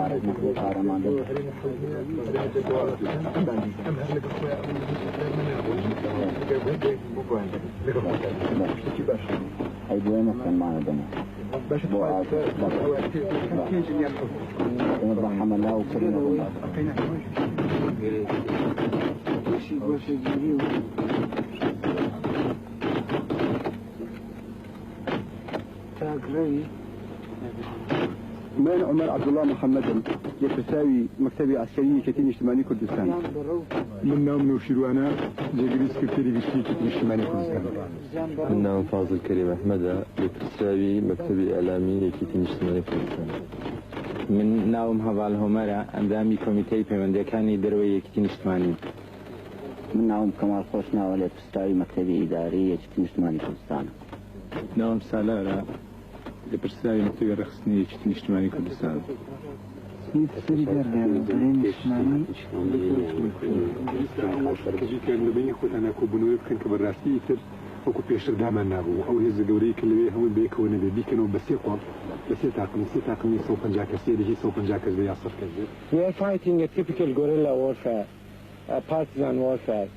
خارج نحن قهرمان أي دوين أكثر معنا دمه رحم الله وكرمه من عمر عبد الله محمد يتساوي مكتبي عسكري كتين اجتماعي كردستان من نوم نوشيروانا جيجري سكرتيري كتين اجتماعي كردستان من نوم فاضل كريم أحمد يتساوي مكتبي إعلامي كتين اجتماعي كردستان من ناوم هەواڵ هۆمەرە ئەندامی کۆمیتەی پەیوەندیەکانی دەرەوەی یەکێتی نیشتمانی. من ناوم کەمال خۆشناوە لە پستاوی مەکتەبی ئیداری یەکێتی نیشتمانی کوردستان. ناوم سالارە لە پرساوی مەکتەبی ڕەخستنی یەکێتی نیشتمانی کوردستان. وەکو پێشتر دامان نابوو ئەو هێزە گەورەی کە لەوێ هەموو بێکەوە نەبێ بیکەنەوە بە سێ قۆڵ بە سێ تاقمی 150 کەسێکی 150 کەس بە یا سەر کەس. We are fighting a typical guerrilla warfare, a partisan warfare.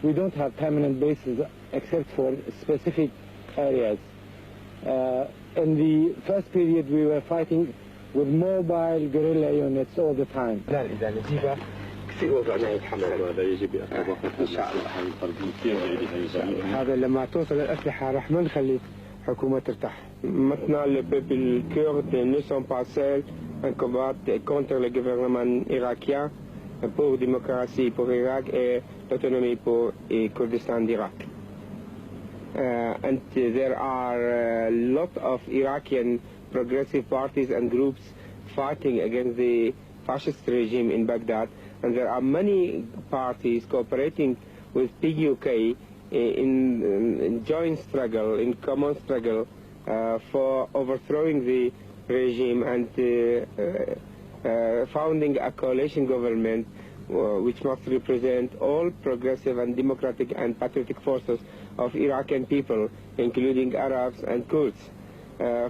We don't have permanent bases except for specific areas. In the first period we were fighting with mobile guerrilla units all the time. في وضعنا يتحمل هذا يجب إن شاء الله. هذا لما توصل الأسلحة راح ما نخلي حكومة ترتاح. Maintenant le peuple kurde ne sont pas seuls en combat contre le gouvernement irakien pour démocratie pour Irak et l'autonomie pour Kurdistan d'Irak. And there are a lot of Iraqi progressive parties and groups fighting against the fascist regime in Baghdad. And there are many parties cooperating with PUK in joint struggle, in common struggle for overthrowing the regime and founding a coalition government which must represent all progressive and democratic and patriotic forces of Iraqi people, including Arabs and Kurds.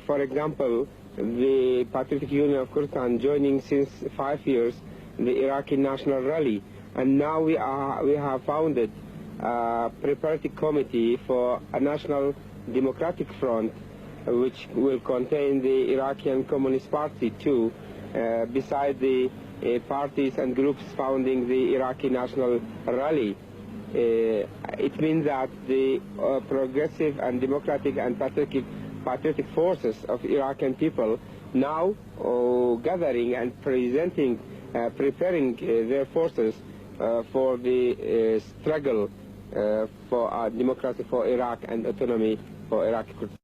For example, the Patriotic Union of Kurdistan joining since 5 years the Iraqi National Rally, and now we have founded a preparatory committee for a national democratic front which will contain the Iraqi Communist Party too, beside the parties and groups founding the Iraqi National Rally. It means that the progressive and democratic and patriotic forces of Iraqi people now gathering and preparing their forces for the struggle for democracy for Iraq and autonomy for Iraqi Kurdistan.